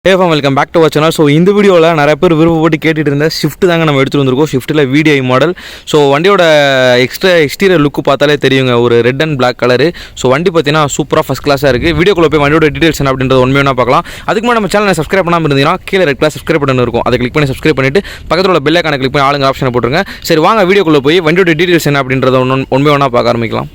Hey fam, welcome back to our channel. So இந்த வீடியோவில் நிறைய பேர் விருப்பப்பட்டு கேட்டுட்டு இருந்த ஷிஃப்ட் தாங்க நம்ம எடுத்துகிட்டு வந்திருக்கோம். ஷிஃப்ட்டில் VDI மாடல். ஸோ வண்டியோட எக்ஸ்டீரியர் லுக்கு பார்த்தாலே தெரியுங்க, ஒரு red and black colour. So வண்டி பார்த்தீங்கன்னா சூப்பராக ஃபஸ்ட் கிளாஸாக இருக்குது. வீடியோக்குள்ளே போய் வண்டியோட டீட்டெயில்ஸ் என்ன அப்படின்றது உண்மையாக பார்க்கலாம். அதுக்கு முன்னாடி நம்ம சேனலை சப்ஸ்கிரைப் பண்ணாமல் இருந்தீங்கன்னா கீழே ரெட் கலர் சப்ஸ்கிரைப் பண்ணி இருக்கும், அதை கிளிக் பண்ணி சப்ஸ்கிரைப் பண்ணிட்டு பக்கத்தில் உள்ள பெல் ஐகானை கிளிக் பண்ணி ஆளுங்க ஆப்ஷனை போட்டுருங்க. சரி வாங்க வீடியோக்குள்ளே போய் வண்டியோட டீட்டெயில்ஸ் என்ன அப்படின்றத உண்மையாக பார்க்க ஆரம்பிக்கலாம்.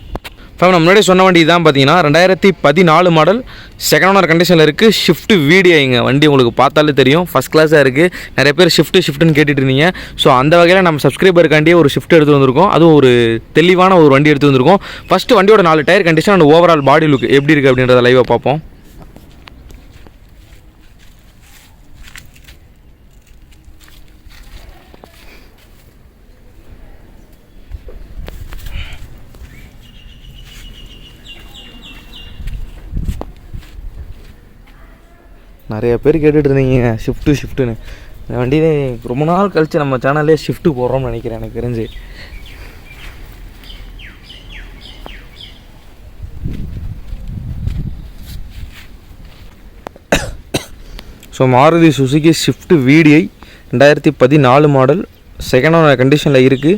நம்ம முன்னாடி சொன்ன வண்டி தான் பார்த்தீங்கன்னா 2014 மாடல் செகண்ட் ஓனர் கண்டிஷனில் இருக்குது. ஷிஃப்ட் VDIங்க வண்டி உங்களுக்கு பார்த்தாலே தெரியும், ஃபஸ்ட் கிளாஸாக இருக்குது. நிறைய பேர் ஷிஃப்ட்டுன்னு கேட்டுட்டு இருந்தீங்க. ஸோ அந்த வகையில் நம்ம சப்ஸ்கிரைபருக்காண்டியே ஒரு ஷிஃப்ட் எடுத்து வந்திருக்கோம். அதுவும் ஒரு தெளிவான ஒரு வண்டி எடுத்து வந்திருக்கோம். ஃபஸ்ட்டு வண்டியோட 4 tyre condition and overall body look எப்படி இருக்குது அப்படின்றத லைவாக பார்ப்போம். நிறைய பேர் கேட்டுட்டு இருந்தீங்க ஷிஃப்ட்டுன்னு. இந்த வண்டியிலே ரொம்ப நாள் கழித்து நம்ம சேனல்லே ஷிஃப்ட்டு போடுறோம்னு நினைக்கிறேன் எனக்கு தெரிஞ்சு. So Maruti Suzuki shift VDI 2014 model second owner கண்டிஷனில் இருக்குது.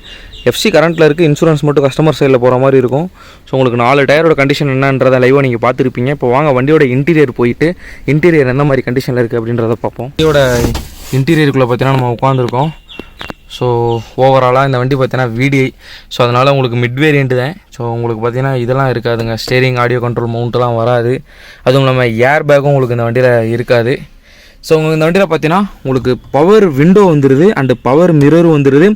FC கரண்ட்டில் இருக்குது. இன்சூரன்ஸ் மட்டும் கஸ்டமர் சைடில் போகிற மாதிரி இருக்கும். ஸோ உங்களுக்கு 4 டயரோட கண்டிஷன் என்னன்றதை லைவாக நீங்கள் பார்த்துருப்பீங்க. இப்போ வாங்க வண்டியோட இன்டீரியர் போயிட்டு இன்டீரியர் எந்த மாதிரி கண்டிஷனில் இருக்குது அப்படின்றத பார்ப்போம். வண்டியோட இன்டீரியருக்குள்ளே பார்த்தீங்கன்னா நம்ம உட்காந்துருக்கோம். ஸோ ஓவராலாக இந்த வண்டி பார்த்தீங்கன்னா VDI. ஸோ அதனால் உங்களுக்கு மிட் வேரியண்ட்டு தான். ஸோ உங்களுக்கு பார்த்தீங்கன்னா இதெல்லாம் இருக்காதுங்க, ஸ்டேரிங் ஆடியோ கண்ட்ரோல் மவுண்ட்டெலாம் வராது. அதுவும் நம்ம ஏர் பேக்கும் உங்களுக்கு இந்த வண்டியில் இருக்காது. ஸோ உங்களுக்கு இந்த வண்டியில் பார்த்தீங்கன்னா உங்களுக்கு பவர் விண்டோ வந்துடுது அண்டு பவர் மிரரும் வந்துடுது.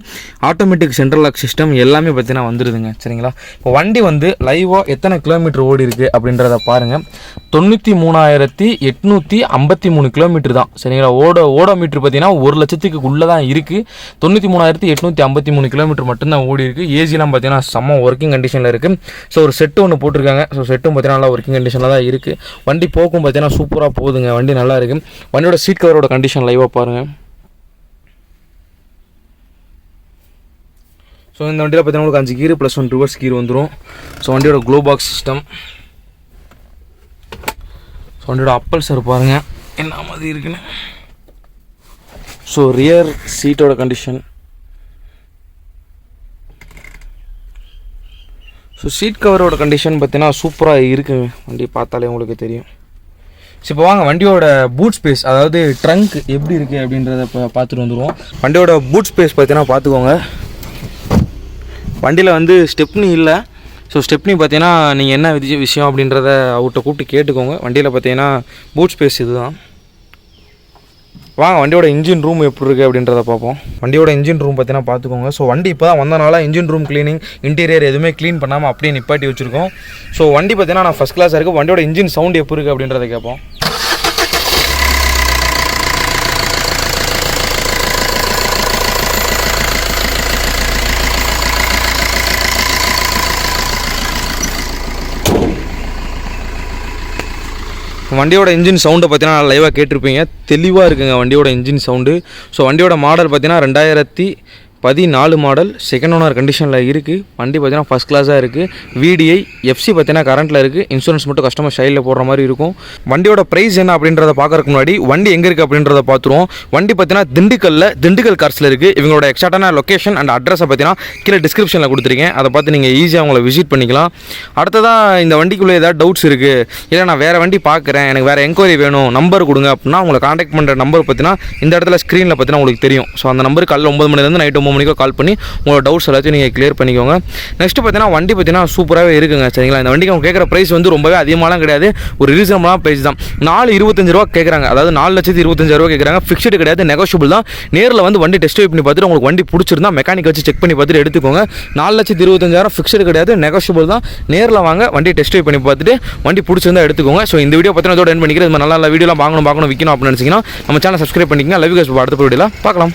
ஆட்டோமேட்டிக் சென்ட்ரல் லாக் சிஸ்டம் எல்லாமே பார்த்தீங்கன்னா வந்துடுதுங்க. சரிங்களா, இப்போ வண்டி வந்து லைவாக எத்தனை கிலோமீட்டர் ஓடி இருக்குது அப்படின்றத பாருங்கள். 93,853 கிலோமீட்டர் தான். சரிங்களா, ஓடோமீட்டர் பார்த்தீங்கன்னா 1,00,000க்கு உள்ளே தான் இருக்குது. 93,853 கிலோமீட்டர் மட்டும்தான் ஓடி இருக்குது. ஏசிலாம் பார்த்தீங்கன்னா செம்ம ஒர்க்கிங் கண்டிஷனில் இருக்குது. ஸோ ஒரு செட்டு ஒன்று போட்டிருக்காங்க. ஸோ செட்டும் பார்த்தீங்கன்னா நல்லா ஒர்க்கிங் கண்டிஷனில் தான் இருக்குது. வண்டி போக்கும் பார்த்தீங்கன்னா சூப்பராக போகுதுங்க. வண்டி நல்லா இருக்குது. வண்டியோட சீட் கவரோட கண்டிஷன் லைவாக பாருங்கள். ஸோ இந்த வண்டியில் பார்த்தீங்கன்னா உங்களுக்கு 5 கீர் +1 ரிவர்ஸ் கீர் வந்துடும். ஸோ வண்டியோட க்ளோ பாக்ஸ் சிஸ்டம். ஸோ வண்டியோட அப்பல்சர் பாருங்கள் என்ன மாதிரி இருக்குன்னு. ஸோ ரியர் சீட்டோட கண்டிஷன். ஸோ சீட் கவரோட கண்டிஷன் பார்த்தீங்கன்னா சூப்பராக இருக்குங்க. வண்டி பார்த்தாலே உங்களுக்கு தெரியும். ஸோ இப்போ வாங்க வண்டியோட பூட் ஸ்பேஸ், அதாவது ட்ரங்க் எப்படி இருக்குது அப்படின்றத இப்போ பார்த்துட்டு வந்துடுவோம். வண்டியோட பூட் ஸ்பேஸ் பார்த்தீங்கன்னா பார்த்துக்கோங்க. வண்டியில் வந்து ஸ்டெப்னி இல்லை. ஸோ ஸ்டெப்னி பார்த்தீங்கன்னா நீங்கள் என்ன விஷயம் அப்படின்றத அவர்கிட்ட கூப்பிட்டு கேட்டுக்கோங்க. வண்டியில் பார்த்தீங்கன்னா பூட் ஸ்பேஸ் இதுதான். வாங்க வண்டியோட இன்ஜின் ரூம் எப்படி இருக்குது அப்படின்றத பார்ப்போம். வண்டியோட இன்ஜின் ரூம் பார்த்தீங்கன்னா பார்த்துக்கோங்க. ஸோ வண்டி இப்போ தான் வந்தனால இன்ஜின் ரூம் க்ளீனிங் இன்டீரியர் எதுவுமே க்ளீன் பண்ணாமல் அப்படியே நிப்பாட்டி வச்சுருக்கோம். ஸோ வண்டி பார்த்தீங்கன்னா நான் ஃபஸ்ட் கிளாஸாக இருக்குது. வண்டியோட இன்ஜின் சவுண்ட் எப்படி இருக்குது அப்படின்றத கேட்போம். வண்டியோட இன்ஜின் சவுண்டை பார்த்தீங்கன்னா லைவாக கேட்டிருப்பீங்க. தெளிவாக இருக்குங்க வண்டியோட இன்ஜின் சவுண்டு. ஸோ வண்டியோட மாடல் பார்த்தீங்கன்னா 2014 மாடல் செகண்ட் ஓனர் கண்டிஷனில் இருக்குது. வண்டி பார்த்தீங்கன்னா ஃபஸ்ட் கிளாஸாக இருக்குது. VDI FC பார்த்தீங்கன்னா கரண்ட்டில் இருக்குது. இன்சூரன்ஸ் மட்டும் கஸ்டமர் சைடில் போடுற மாதிரி இருக்கும். வண்டியோட ப்ரைஸ் என்ன அப்படின்றத பார்க்கறதுக்கு முன்னாடி வண்டி எங்கே இருக்குது அப்படின்றத பார்த்துருவோம். வண்டி பார்த்தீங்கன்னா திண்டுக்கல் கார்ஸில் இருக்குது. இவங்களோட எக்ஸாக்டான லொக்கேஷன் அண்ட் அட்ரஸை பார்த்தீங்கன்னா கீழே டிஸ்கிரிப்ஷனில் கொடுத்துருக்கேன். அதை பார்த்து நீங்கள் ஈஸியாக அவங்கள விசிட் பண்ணிக்கலாம். அடுத்ததாக இந்த வண்டிக்குள்ளே ஏதாவது டவுட்ஸ் இருக்குது, இல்லை நான் வேறு வண்டி பார்க்குறேன், எனக்கு வேறு என்கொயரி வேணும், நம்பர் கொடுங்க அப்படின்னா உங்களை காண்டாக்ட் பண்ணுற நம்பர் பார்த்தீங்கன்னா இந்த இடத்துல ஸ்க்ரீனில் பார்த்தீங்கன்னா உங்களுக்கு தெரியும். ஸோ அந்த நம்பருக்கு காலையில் 9 மணிலேருந்து நைட்டு 9 மணிக்கோ கால் பண்ணி உங்களோட டவுட்ஸ் எல்லாத்தையும் நீங்கள் கிளியர் பண்ணிக்கோங்க. நெக்ஸ்ட்டு பார்த்தீங்கன்னா வண்டி பார்த்தீங்கன்னா சூப்பராகவே இருக்குங்க. சரிங்களா, இந்த வண்டிக்கு அவங்க கேட்குற ப்ரைஸ் வந்து ரொம்பவே அதிகமாகலாம் கிடையாது, ஒரு ரீசனபிளான ப்ரைஸ் தான். 4,25,000 ரூபா கேட்குறாங்க. அதாவது 4,25,000 கேட்குறாங்க. ஃபிக்ஸ்டு கிடையாது, நெகோஷியபிள் தான். நேரில் வந்து வண்டி டெஸ்ட் பண்ணி பார்த்துட்டு உங்களுக்கு வண்டி பிடிச்சிருந்தா மெக்கானிக் வச்சு செக் பண்ணி பார்த்துட்டு எடுத்துக்கோங்க. 4,25,000 ஃபிக்ஸ்டு கிடையாது, நெகோஷியபிள் தான். நேரில் வாங்க, வண்டி டெஸ்ட் பண்ணி பார்த்துட்டு வண்டி பிடிச்சிருந்தா எடுத்துக்கோங்க. ஸோ இந்த வீடியோ பார்த்தீங்கன்னா இதோட எண்ட் பண்ணிக்கிறேன். இது நல்ல வீடியோலாம் வாங்கணும் விற்கணும் அப்படின்னு நினச்சிங்கன்னா நம்ம சேனல் சப்ஸ்கிரைப் பண்ணிக்கங்க. Love you guys. அடுத்த வீடியோவில் பார்க்கலாம்.